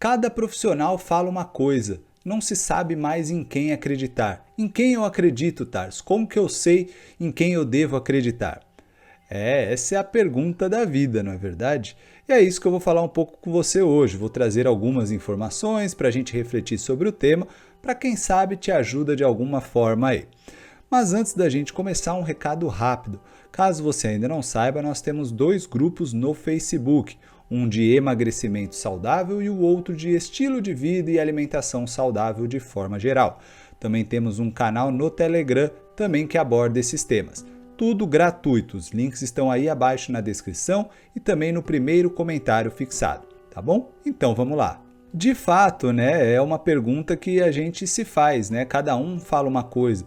Cada profissional fala uma coisa, não se sabe mais em quem acreditar. Em quem eu acredito, Tars? Como que eu sei em quem eu devo acreditar? Essa é a pergunta da vida, não é verdade? E é isso que eu vou falar um pouco com você hoje. Vou trazer algumas informações para a gente refletir sobre o tema, para quem sabe te ajuda de alguma forma aí. Mas antes da gente começar, um recado rápido. Caso você ainda não saiba, nós temos 2 grupos no Facebook, um de emagrecimento saudável e o outro de estilo de vida e alimentação saudável de forma geral. Também temos um canal no Telegram também que aborda esses temas. Tudo gratuito, os links estão aí abaixo na descrição e também no primeiro comentário fixado, tá bom? Então vamos lá. De fato, é uma pergunta que a gente se faz, Cada um fala uma coisa.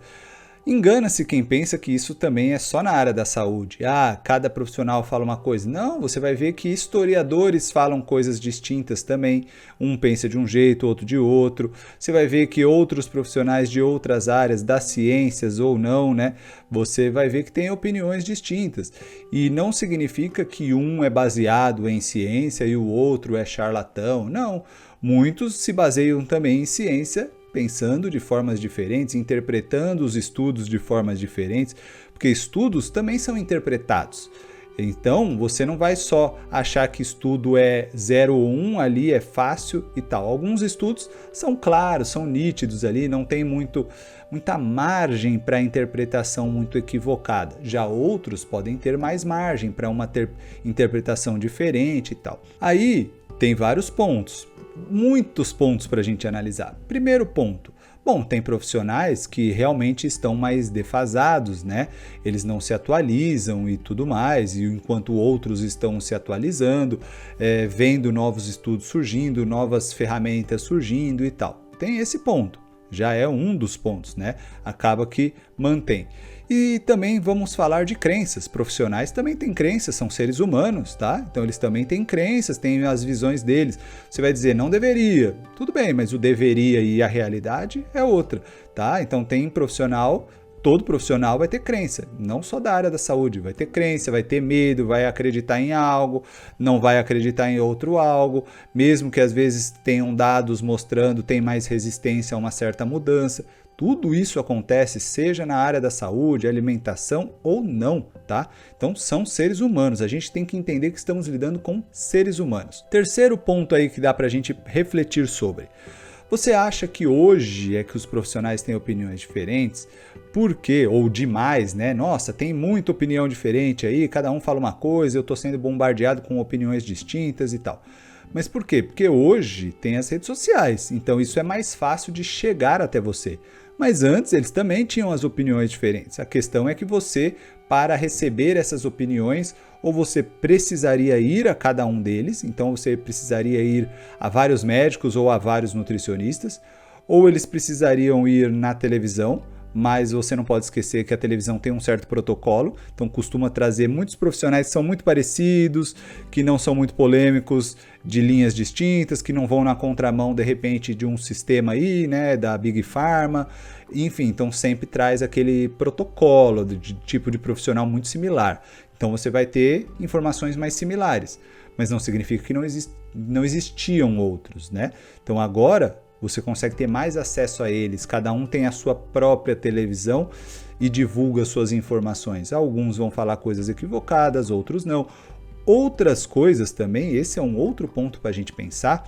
Engana-se quem pensa que isso também é só na área da saúde. Cada profissional fala uma coisa. Não, você vai ver que historiadores falam coisas distintas também. Um pensa de um jeito, outro de outro. Você vai ver que outros profissionais de outras áreas, das ciências ou não, Você vai ver que tem opiniões distintas. E não significa que um é baseado em ciência e o outro é charlatão. Não, muitos se baseiam também em ciência, pensando de formas diferentes, interpretando os estudos de formas diferentes, porque estudos também são interpretados. Então, você não vai só achar que estudo é 0 ou 1, ali é fácil e tal. Alguns estudos são claros, são nítidos ali, não tem muita margem para interpretação muito equivocada. Já outros podem ter mais margem para uma interpretação diferente e tal. Aí, tem vários pontos. Muitos pontos para a gente analisar. Primeiro ponto, tem profissionais que realmente estão mais defasados, Eles não se atualizam e tudo mais, e enquanto outros estão se atualizando, vendo novos estudos surgindo, novas ferramentas surgindo e tal. Tem esse ponto, já é um dos pontos, Acaba que mantém. E também vamos falar de crenças. Profissionais também têm crenças, são seres humanos, tá? Então eles também têm crenças, têm as visões deles. Você vai dizer, não deveria. Tudo bem, mas o deveria e a realidade é outra, tá? Então tem profissional, todo profissional vai ter crença, não só da área da saúde, vai ter crença, vai ter medo, vai acreditar em algo, não vai acreditar em outro algo, mesmo que às vezes tenham dados mostrando tem mais resistência a uma certa mudança. Tudo isso acontece, seja na área da saúde, alimentação ou não, tá? Então são seres humanos, a gente tem que entender que estamos lidando com seres humanos. Terceiro ponto aí que dá pra gente refletir sobre. Você acha que hoje é que os profissionais têm opiniões diferentes? Por quê? Ou demais, Nossa, tem muita opinião diferente aí, cada um fala uma coisa, eu tô sendo bombardeado com opiniões distintas e tal. Mas por quê? Porque hoje tem as redes sociais, então isso é mais fácil de chegar até você. Mas antes eles também tinham as opiniões diferentes. A questão é que você, para receber essas opiniões, ou você precisaria ir a cada um deles, então você precisaria ir a vários médicos ou a vários nutricionistas, ou eles precisariam ir na televisão, mas você não pode esquecer que a televisão tem um certo protocolo, então costuma trazer muitos profissionais que são muito parecidos, que não são muito polêmicos, de linhas distintas, que não vão na contramão, de repente, de um sistema aí, da Big Pharma, enfim, então sempre traz aquele protocolo de tipo de profissional muito similar. Então você vai ter informações mais similares, mas não significa que não existiam outros, Então agora você consegue ter mais acesso a eles, cada um tem a sua própria televisão e divulga suas informações. Alguns vão falar coisas equivocadas, outros não. Outras coisas também, esse é um outro ponto para a gente pensar,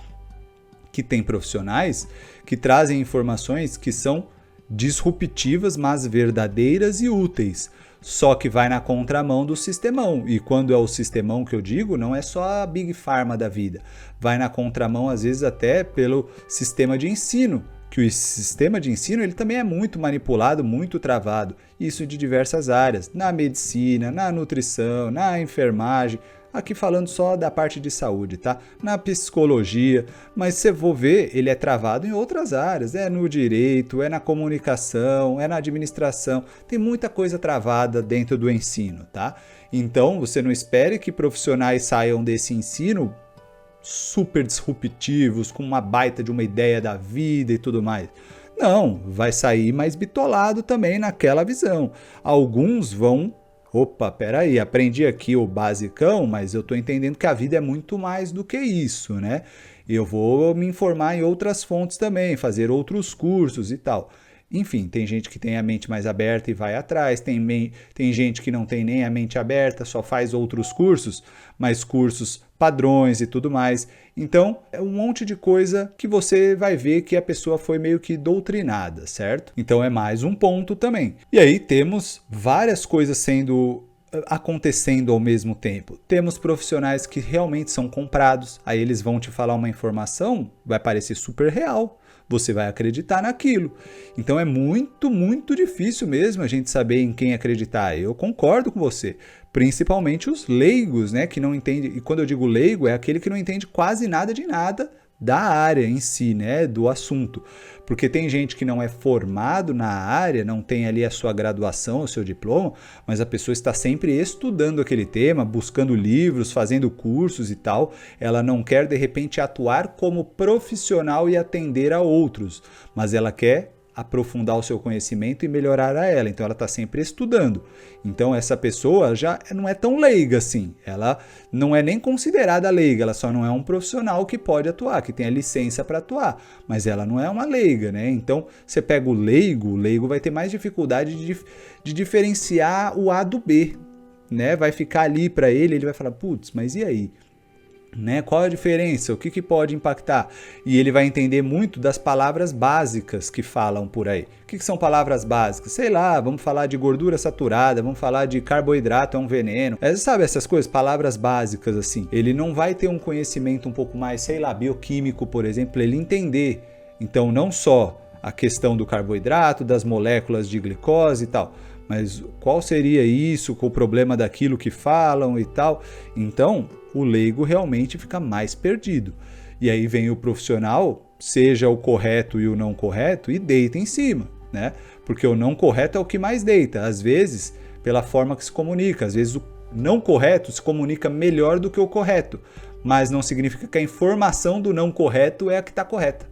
que tem profissionais que trazem informações que são disruptivas, mas verdadeiras e úteis. Só que vai na contramão do sistemão. E quando é o sistemão que eu digo, não é só a Big Pharma da vida. Vai na contramão, às vezes, até pelo sistema de ensino. Que o sistema de ensino ele também é muito manipulado, muito travado. Isso de diversas áreas. Na medicina, na nutrição, na enfermagem. Aqui falando só da parte de saúde, tá? Na psicologia, mas se for ver, ele é travado em outras áreas, é no direito, é na comunicação, é na administração, tem muita coisa travada dentro do ensino, tá? Então, você não espere que profissionais saiam desse ensino super disruptivos, com uma baita de uma ideia da vida e tudo mais. Não, vai sair mais bitolado também naquela visão. Alguns vão peraí, aprendi aqui o basicão, mas eu estou entendendo que a vida é muito mais do que isso, eu vou me informar em outras fontes também, fazer outros cursos e tal. Enfim, tem gente que tem a mente mais aberta e vai atrás, tem gente que não tem nem a mente aberta, só faz outros cursos, mas cursos padrões e tudo mais. Então, é um monte de coisa que você vai ver que a pessoa foi meio que doutrinada, certo? Então, é mais um ponto também. E aí temos várias coisas acontecendo ao mesmo tempo. Temos profissionais que realmente são comprados, aí eles vão te falar uma informação, vai parecer super real. Você vai acreditar naquilo. Então é muito, muito difícil mesmo a gente saber em quem acreditar. Eu concordo com você. Principalmente os leigos, né, que não entendem. E quando eu digo leigo, é aquele que não entende quase nada de nada da área em si, né, do assunto. Porque tem gente que não é formado na área, não tem ali a sua graduação, o seu diploma, mas a pessoa está sempre estudando aquele tema, buscando livros, fazendo cursos e tal. Ela não quer, de repente, atuar como profissional e atender a outros, mas ela quer aprofundar o seu conhecimento e melhorar a ela. Então ela está sempre estudando. Então essa pessoa já não é tão leiga assim. Ela não é nem considerada leiga, ela só não é um profissional que pode atuar, que tem a licença para atuar. Mas ela não é uma leiga, né? Então você pega o leigo vai ter mais dificuldade de diferenciar o A do B, né? Vai ficar ali para ele vai falar, putz, mas e aí? Né? Qual a diferença? O que pode impactar? E ele vai entender muito das palavras básicas que falam por aí. O que são palavras básicas? Sei lá, vamos falar de gordura saturada, vamos falar de carboidrato é um veneno. Sabe essas coisas? Palavras básicas assim. Ele não vai ter um conhecimento um pouco mais, sei lá, bioquímico, por exemplo, ele entender. Então, não só a questão do carboidrato, das moléculas de glicose e tal, mas qual seria isso, qual o problema daquilo que falam e tal. Então, o leigo realmente fica mais perdido. E aí vem o profissional, seja o correto e o não correto, e deita em cima, né? Porque o não correto é o que mais deita, às vezes pela forma que se comunica, às vezes o não correto se comunica melhor do que o correto, mas não significa que a informação do não correto é a que está correta.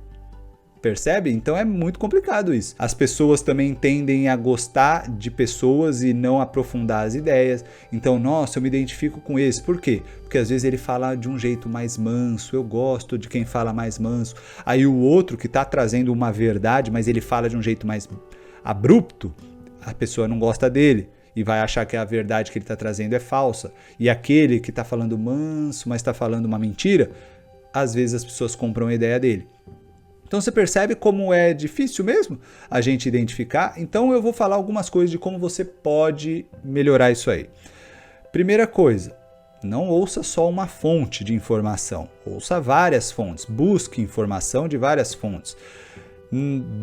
Percebe? Então é muito complicado isso. As pessoas também tendem a gostar de pessoas e não aprofundar as ideias. Então, nossa, eu me identifico com esse. Por quê? Porque às vezes ele fala de um jeito mais manso, eu gosto de quem fala mais manso. Aí o outro que está trazendo uma verdade, mas ele fala de um jeito mais abrupto, a pessoa não gosta dele e vai achar que a verdade que ele está trazendo é falsa. E aquele que está falando manso, mas está falando uma mentira, às vezes as pessoas compram a ideia dele. Então você percebe como é difícil mesmo a gente identificar? Então eu vou falar algumas coisas de como você pode melhorar isso aí. Primeira coisa, não ouça só uma fonte de informação, ouça várias fontes, busque informação de várias fontes.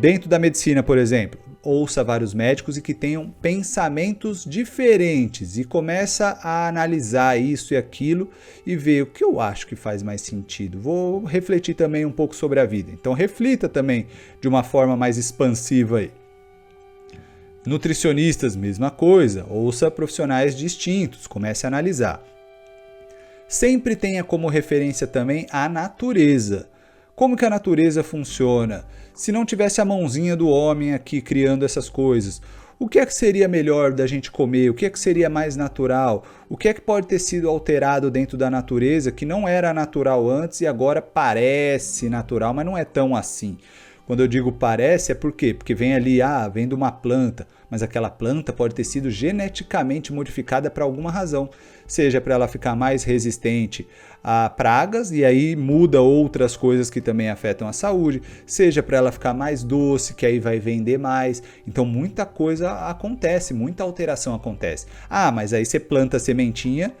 Dentro da medicina, por exemplo, ouça vários médicos e que tenham pensamentos diferentes e começa a analisar isso e aquilo e ver o que eu acho que faz mais sentido. Vou refletir também um pouco sobre a vida. Então reflita também de uma forma mais expansiva aí. Nutricionistas, mesma coisa, ouça profissionais distintos, comece a analisar. Sempre tenha como referência também a natureza. Como que a natureza funciona? Se não tivesse a mãozinha do homem aqui criando essas coisas, o que é que seria melhor da gente comer? O que é que seria mais natural? O que é que pode ter sido alterado dentro da natureza que não era natural antes e agora parece natural, mas não é tão assim? Quando eu digo parece, é por quê? Porque vem ali, vem de uma planta, mas aquela planta pode ter sido geneticamente modificada para alguma razão, seja para ela ficar mais resistente a pragas e aí muda outras coisas que também afetam a saúde, seja para ela ficar mais doce, que aí vai vender mais. Então muita coisa acontece, muita alteração acontece. Mas aí você planta a sementinha,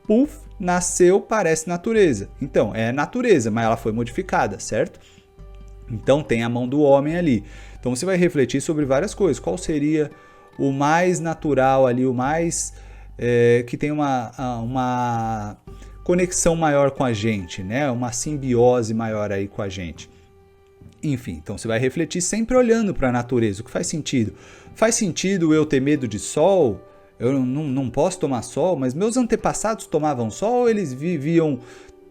puf, nasceu, parece natureza. Então, é natureza, mas ela foi modificada, certo? Então tem a mão do homem ali. Então você vai refletir sobre várias coisas. Qual seria o mais natural ali, o mais que tem uma conexão maior com a gente, né? Uma simbiose maior aí com a gente. Enfim, então você vai refletir sempre olhando para a natureza. O que faz sentido? Faz sentido eu ter medo de sol? Eu não posso tomar sol, mas meus antepassados tomavam sol ou eles viviam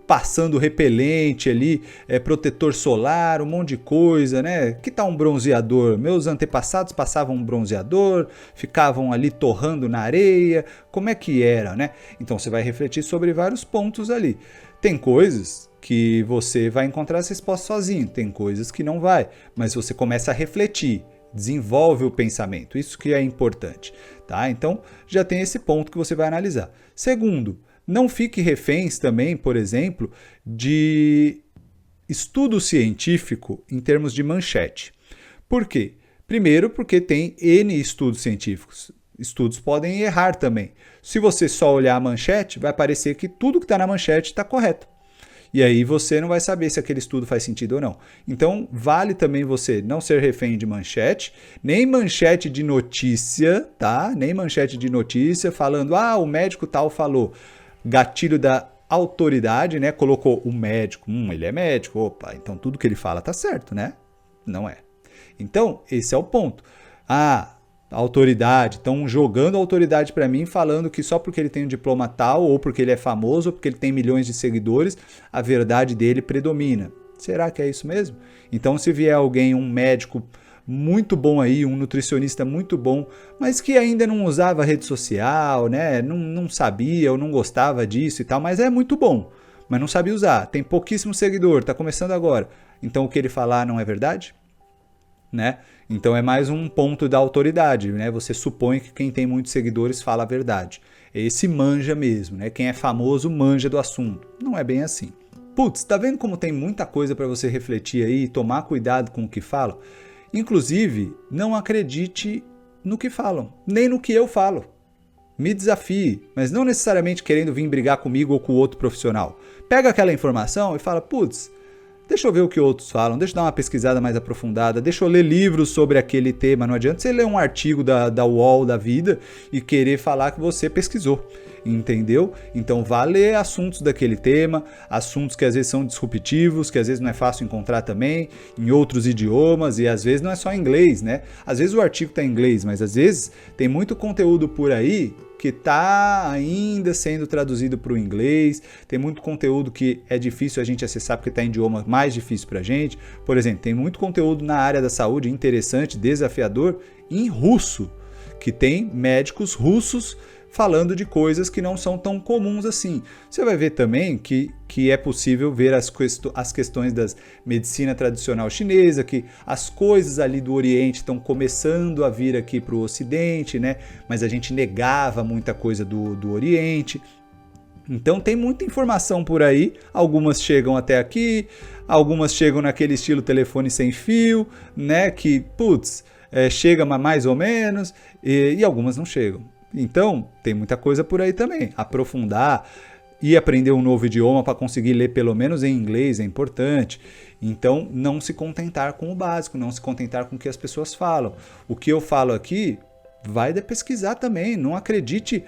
passando repelente ali, protetor solar, um monte de coisa, né? Que tal um bronzeador? Meus antepassados passavam um bronzeador, ficavam ali torrando na areia, como é que era, né? Então você vai refletir sobre vários pontos ali. Tem coisas que você vai encontrar as respostas sozinho, tem coisas que não vai, mas você começa a refletir, desenvolve o pensamento, isso que é importante, tá? Então, já tem esse ponto que você vai analisar. Segundo, não fique reféns também, por exemplo, de estudo científico em termos de manchete. Por quê? Primeiro, porque tem N estudos científicos. Estudos podem errar também. Se você só olhar a manchete, vai parecer que tudo que está na manchete está correto. E aí você não vai saber se aquele estudo faz sentido ou não. Então, vale também você não ser refém de manchete, nem manchete de notícia, tá? Nem manchete de notícia falando, o médico tal falou. Gatilho da autoridade, né? Colocou o médico, ele é médico, opa, então tudo que ele fala tá certo, né? Não é. Então, esse é o ponto. Autoridade, estão jogando a autoridade para mim, falando que só porque ele tem um diploma tal, ou porque ele é famoso, ou porque ele tem milhões de seguidores, a verdade dele predomina. Será que é isso mesmo? Então, se vier alguém, um médico muito bom aí, um nutricionista muito bom, mas que ainda não usava rede social, né? Não sabia ou não gostava disso e tal, mas é muito bom, mas não sabia usar, tem pouquíssimo seguidor, está começando agora. Então, o que ele falar não é verdade? Né? Então é mais um ponto da autoridade, né? Você supõe que quem tem muitos seguidores fala a verdade. Esse manja mesmo, né? Quem é famoso manja do assunto. Não é bem assim. Putz, tá vendo como tem muita coisa para você refletir aí e tomar cuidado com o que falam? Inclusive, não acredite no que falam, nem no que eu falo. Me desafie, mas não necessariamente querendo vir brigar comigo ou com outro profissional. Pega aquela informação e fala, putz, deixa eu ver o que outros falam, deixa eu dar uma pesquisada mais aprofundada, deixa eu ler livros sobre aquele tema. Não adianta você ler um artigo da UOL da vida e querer falar que você pesquisou, entendeu? Então vá ler assuntos daquele tema, assuntos que às vezes são disruptivos, que às vezes não é fácil encontrar também, em outros idiomas, e às vezes não é só em inglês, né? Às vezes o artigo está em inglês, mas às vezes tem muito conteúdo por aí que está ainda sendo traduzido para o inglês, tem muito conteúdo que é difícil a gente acessar porque está em idioma mais difícil para a gente. Por exemplo, tem muito conteúdo na área da saúde interessante, desafiador, em russo, que tem médicos russos falando de coisas que não são tão comuns assim. Você vai ver também que é possível ver as questões da medicina tradicional chinesa, que as coisas ali do Oriente estão começando a vir aqui para o Ocidente, né? Mas a gente negava muita coisa do Oriente. Então tem muita informação por aí, algumas chegam até aqui, algumas chegam naquele estilo telefone sem fio, né? Que, chega mais ou menos, e algumas não chegam. Então, tem muita coisa por aí também. Aprofundar e aprender um novo idioma para conseguir ler pelo menos em inglês é importante. Então, não se contentar com o básico, não se contentar com o que as pessoas falam. O que eu falo aqui, vai pesquisar também. Não acredite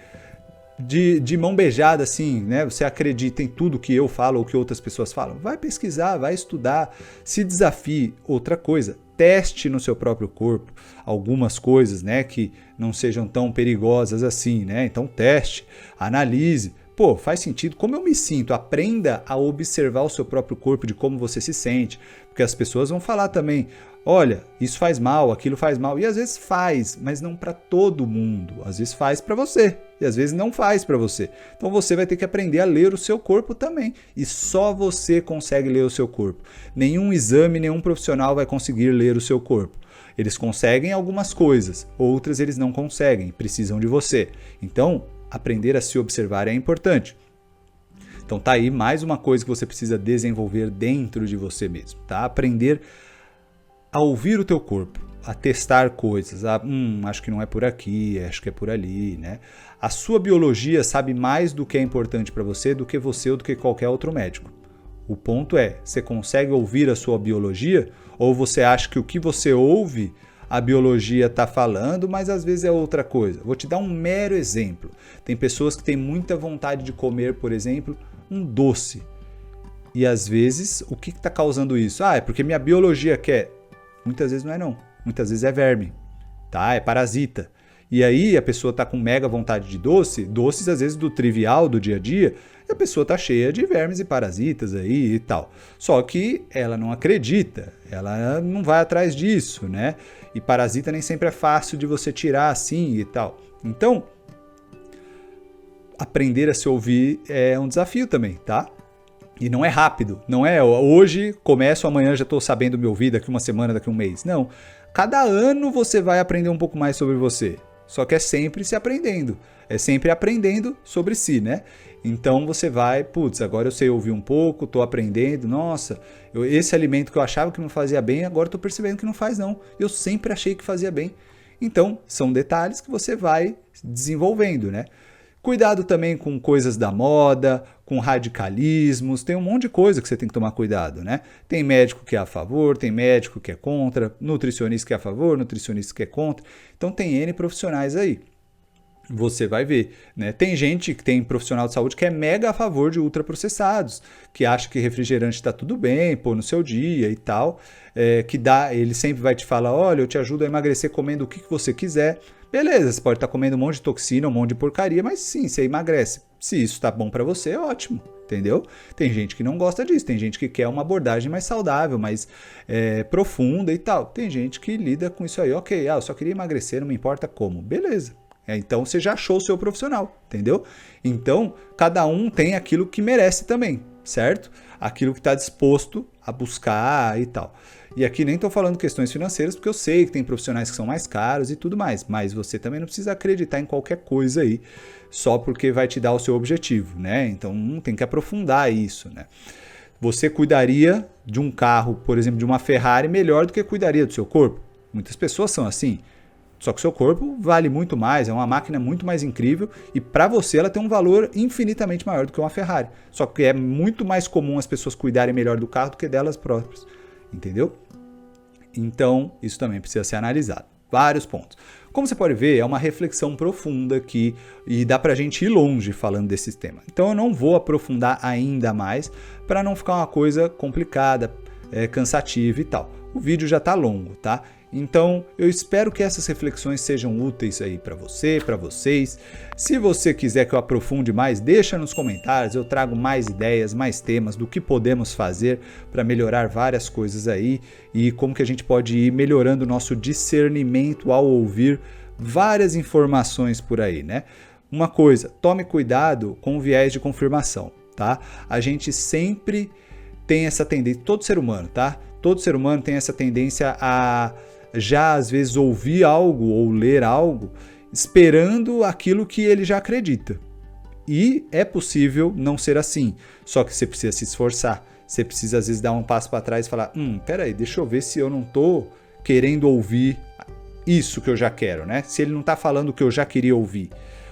de mão beijada assim, né? Você acredita em tudo que eu falo ou que outras pessoas falam. Vai pesquisar, vai estudar, se desafie. Outra coisa, teste no seu próprio corpo algumas coisas, né, que não sejam tão perigosas assim, né? Então teste, analise. Faz sentido? Como eu me sinto? Aprenda a observar o seu próprio corpo, de como você se sente. Porque as pessoas vão falar também, olha, isso faz mal, aquilo faz mal. E às vezes faz, mas não para todo mundo. Às vezes faz para você e às vezes não faz para você. Então você vai ter que aprender a ler o seu corpo também. E só você consegue ler o seu corpo. Nenhum exame, nenhum profissional vai conseguir ler o seu corpo. Eles conseguem algumas coisas, outras eles não conseguem, precisam de você. Então, aprender a se observar é importante. Então tá aí mais uma coisa que você precisa desenvolver dentro de você mesmo, tá? Aprender a ouvir o teu corpo, a testar coisas, acho que não é por aqui, acho que é por ali, né? A sua biologia sabe mais do que é importante para você do que você ou do que qualquer outro médico. O ponto é, você consegue ouvir a sua biologia ou você acha que o que você ouve a biologia está falando, mas às vezes é outra coisa. Vou te dar um mero exemplo. Tem pessoas que têm muita vontade de comer, por exemplo, um doce. E às vezes, o que está causando isso? É porque minha biologia quer. Muitas vezes não é não. Muitas vezes é verme, tá? É parasita. E aí a pessoa está com mega vontade de doces às vezes do trivial, do dia a dia, e a pessoa está cheia de vermes e parasitas aí e tal. Só que ela não acredita, ela não vai atrás disso, né? E parasita nem sempre é fácil de você tirar assim e tal. Então, aprender a se ouvir é um desafio também, tá? E não é rápido, não é hoje começo, amanhã já estou sabendo me ouvir, daqui uma semana, daqui um mês. Não, cada ano você vai aprender um pouco mais sobre você. Só que é sempre se aprendendo, é sempre aprendendo sobre si, né? Então você vai, putz, agora eu sei ouvir um pouco, estou aprendendo, nossa, esse alimento que eu achava que não fazia bem, agora estou percebendo que não faz não. Eu sempre achei que fazia bem. Então, são detalhes que você vai desenvolvendo, né? Cuidado também com coisas da moda, com radicalismos, tem um monte de coisa que você tem que tomar cuidado, né? Tem médico que é a favor, tem médico que é contra, nutricionista que é a favor, nutricionista que é contra. Então tem N profissionais aí. Você vai ver, né? Tem gente que tem profissional de saúde que é mega a favor de ultraprocessados, que acha que refrigerante está tudo bem, pô, no seu dia e tal, ele sempre vai te falar, olha, eu te ajudo a emagrecer comendo o que você quiser. Beleza, você pode estar comendo um monte de toxina, um monte de porcaria, mas sim, você emagrece. Se isso está bom para você, é ótimo, entendeu? Tem gente que não gosta disso, tem gente que quer uma abordagem mais saudável, mais profunda e tal. Tem gente que lida com isso aí, ok, eu só queria emagrecer, não me importa como. Beleza. Então você já achou o seu profissional, entendeu? Então cada um tem aquilo que merece também, certo? Aquilo que está disposto a buscar e tal. E aqui nem estou falando questões financeiras, porque eu sei que tem profissionais que são mais caros e tudo mais, mas você também não precisa acreditar em qualquer coisa aí, só porque vai te dar o seu objetivo, né? Então tem que aprofundar isso, né? Você cuidaria de um carro, por exemplo, de uma Ferrari, melhor do que cuidaria do seu corpo? Muitas pessoas são assim. Só que o seu corpo vale muito mais, é uma máquina muito mais incrível e para você ela tem um valor infinitamente maior do que uma Ferrari. Só que é muito mais comum as pessoas cuidarem melhor do carro do que delas próprias, entendeu? Então isso também precisa ser analisado. Vários pontos. Como você pode ver, é uma reflexão profunda aqui e dá pra gente ir longe falando desse tema. Então eu não vou aprofundar ainda mais para não ficar uma coisa complicada, cansativa e tal. O vídeo já tá longo, tá? Então, eu espero que essas reflexões sejam úteis aí para você, para vocês. Se você quiser que eu aprofunde mais, deixa nos comentários, eu trago mais ideias, mais temas do que podemos fazer para melhorar várias coisas aí e como que a gente pode ir melhorando o nosso discernimento ao ouvir várias informações por aí, né? Uma coisa, tome cuidado com o viés de confirmação, tá? A gente sempre tem essa tendência, todo ser humano, tá? Todo ser humano tem essa tendência a já às vezes ouvir algo ou ler algo esperando aquilo que ele já acredita. E é possível não ser assim, só que você precisa se esforçar. Você precisa às vezes dar um passo para trás e falar, peraí, deixa eu ver se eu não estou querendo ouvir isso que eu já quero, né? Se ele não está falando o que eu já queria ouvir.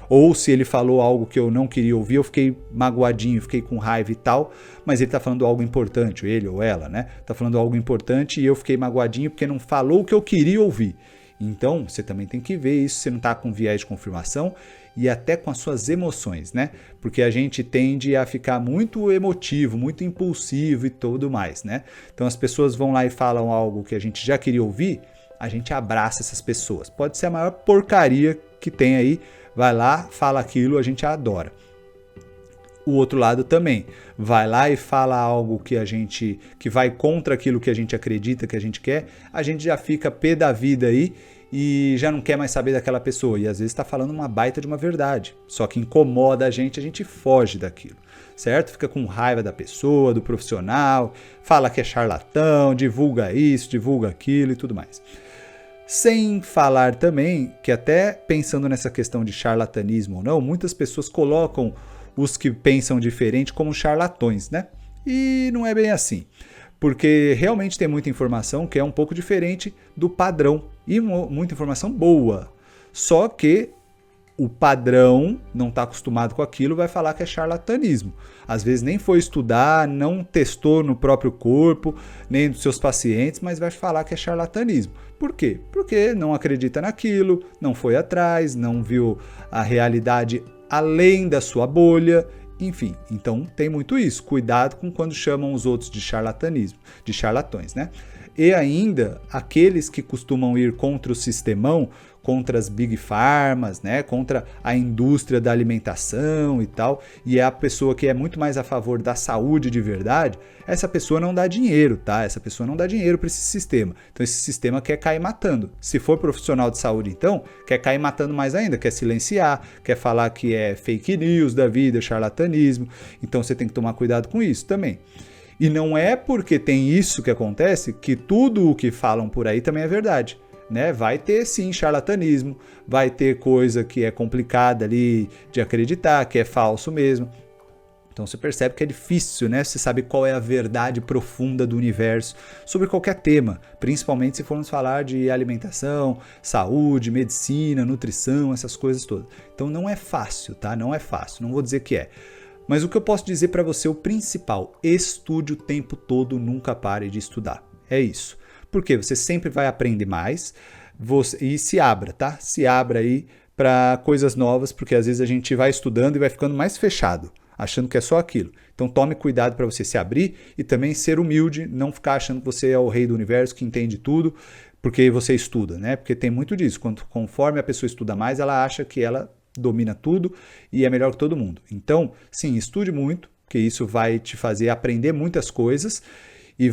Ou se ele falou algo que eu não queria ouvir, eu fiquei magoadinho, fiquei com raiva e tal, mas ele tá falando algo importante, ele ou ela, né? Tá falando algo importante e eu fiquei magoadinho porque não falou o que eu queria ouvir. Então, você também tem que ver isso, você não tá com viés de confirmação e até com as suas emoções, né? Porque a gente tende a ficar muito emotivo, muito impulsivo e tudo mais, né? Então as pessoas vão lá e falam algo que a gente já queria ouvir, a gente abraça essas pessoas. Pode ser a maior porcaria que tem aí, vai lá, fala aquilo, a gente adora. O outro lado também, vai lá e fala algo que vai contra aquilo que a gente acredita, que a gente quer, a gente já fica pé da vida aí e já não quer mais saber daquela pessoa. E às vezes está falando uma baita de uma verdade, só que incomoda a gente foge daquilo, certo? Fica com raiva da pessoa, do profissional, fala que é charlatão, divulga isso, divulga aquilo e tudo mais. Sem falar também que até pensando nessa questão de charlatanismo ou não, muitas pessoas colocam os que pensam diferente como charlatões, né? E não é bem assim, porque realmente tem muita informação que é um pouco diferente do padrão e muita informação boa, só que o padrão não está acostumado com aquilo, vai falar que é charlatanismo. Às vezes nem foi estudar, não testou no próprio corpo, nem dos seus pacientes, mas vai falar que é charlatanismo. Por quê? Porque não acredita naquilo, não foi atrás, não viu a realidade além da sua bolha, enfim. Então tem muito isso. Cuidado com quando chamam os outros de charlatanismo, de charlatões, né? E ainda aqueles que costumam ir contra o sistemão, contra as big pharmas, né, contra a indústria da alimentação e tal, e é a pessoa que é muito mais a favor da saúde de verdade, essa pessoa não dá dinheiro, tá? Essa pessoa não dá dinheiro para esse sistema. Então esse sistema quer cair matando. Se for profissional de saúde, então, quer cair matando mais ainda, quer silenciar, quer falar que é fake news da vida, charlatanismo. Então você tem que tomar cuidado com isso também. E não é porque tem isso que acontece que tudo o que falam por aí também é verdade. Né? Vai ter sim charlatanismo, vai ter coisa que é complicada ali de acreditar, que é falso mesmo. Então você percebe que é difícil, né? Você sabe qual é a verdade profunda do universo sobre qualquer tema, principalmente se formos falar de alimentação, saúde, medicina, nutrição, essas coisas todas. Então não é fácil, tá? Não é fácil, não vou dizer que é. Mas o que eu posso dizer para você, o principal, estude o tempo todo, nunca pare de estudar. É isso. Porque você sempre vai aprender mais e se abra, tá? Se abra aí para coisas novas, porque às vezes a gente vai estudando e vai ficando mais fechado, achando que é só aquilo. Então tome cuidado para você se abrir e também ser humilde, não ficar achando que você é o rei do universo, que entende tudo, porque você estuda, né? Porque tem muito disso. Conforme a pessoa estuda mais, ela acha que ela domina tudo e é melhor que todo mundo. Então, sim, estude muito, porque isso vai te fazer aprender muitas coisas e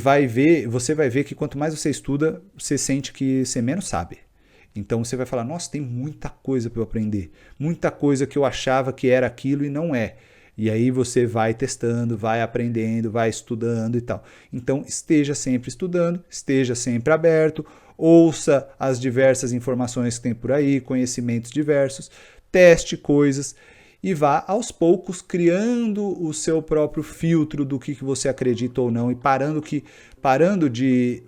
você vai ver que quanto mais você estuda, você sente que você menos sabe. Então você vai falar, nossa, tem muita coisa para eu aprender, muita coisa que eu achava que era aquilo e não é. E aí você vai testando, vai aprendendo, vai estudando e tal. Então esteja sempre estudando, esteja sempre aberto, ouça as diversas informações que tem por aí, conhecimentos diversos, teste coisas e vá aos poucos criando o seu próprio filtro do que você acredita ou não e parando de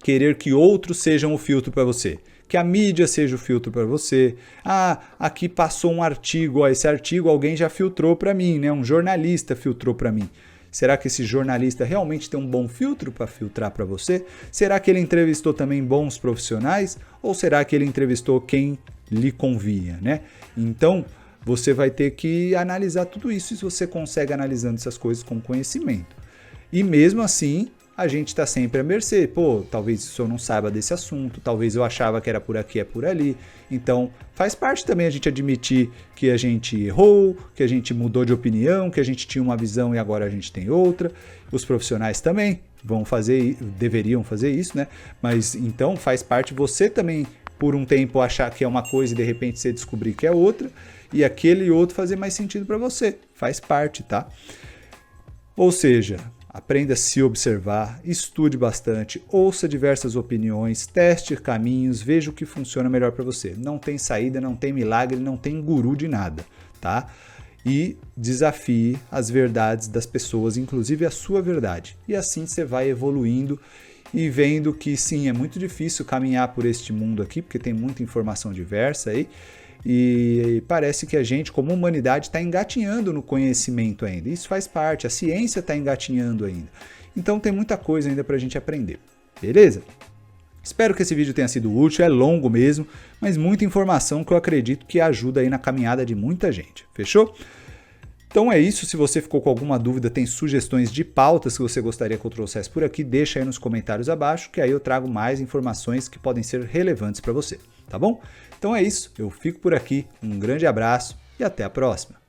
querer que outros sejam o filtro para você. Que a mídia seja o filtro para você. Ah, aqui passou um artigo, esse artigo alguém já filtrou para mim, né? Um jornalista filtrou para mim. Será que esse jornalista realmente tem um bom filtro para filtrar para você? Será que ele entrevistou também bons profissionais? Ou será que ele entrevistou quem lhe convinha, né? Então, você vai ter que analisar tudo isso e você consegue analisando essas coisas com conhecimento. E mesmo assim, a gente está sempre à mercê. Pô, talvez eu não saiba desse assunto, talvez eu achava que era por aqui, é por ali. Então, faz parte também a gente admitir que a gente errou, que a gente mudou de opinião, que a gente tinha uma visão e agora a gente tem outra. Os profissionais também deveriam fazer isso, né? Mas então faz parte você também, por um tempo, achar que é uma coisa e de repente você descobrir que é outra, e aquele outro fazer mais sentido para você. Faz parte, tá? Ou seja, aprenda a se observar, estude bastante, ouça diversas opiniões, teste caminhos, veja o que funciona melhor para você. Não tem saída, não tem milagre, não tem guru de nada, tá? E desafie as verdades das pessoas, inclusive a sua verdade. E assim você vai evoluindo e vendo que sim, é muito difícil caminhar por este mundo aqui, porque tem muita informação diversa aí, e parece que a gente, como humanidade, está engatinhando no conhecimento ainda. Isso faz parte, a ciência está engatinhando ainda. Então tem muita coisa ainda para a gente aprender, beleza? Espero que esse vídeo tenha sido útil, é longo mesmo, mas muita informação que eu acredito que ajuda aí na caminhada de muita gente, fechou? Então é isso, se você ficou com alguma dúvida, tem sugestões de pautas que você gostaria que eu trouxesse por aqui, deixa aí nos comentários abaixo, que aí eu trago mais informações que podem ser relevantes para você, tá bom? Então é isso, eu fico por aqui, um grande abraço e até a próxima!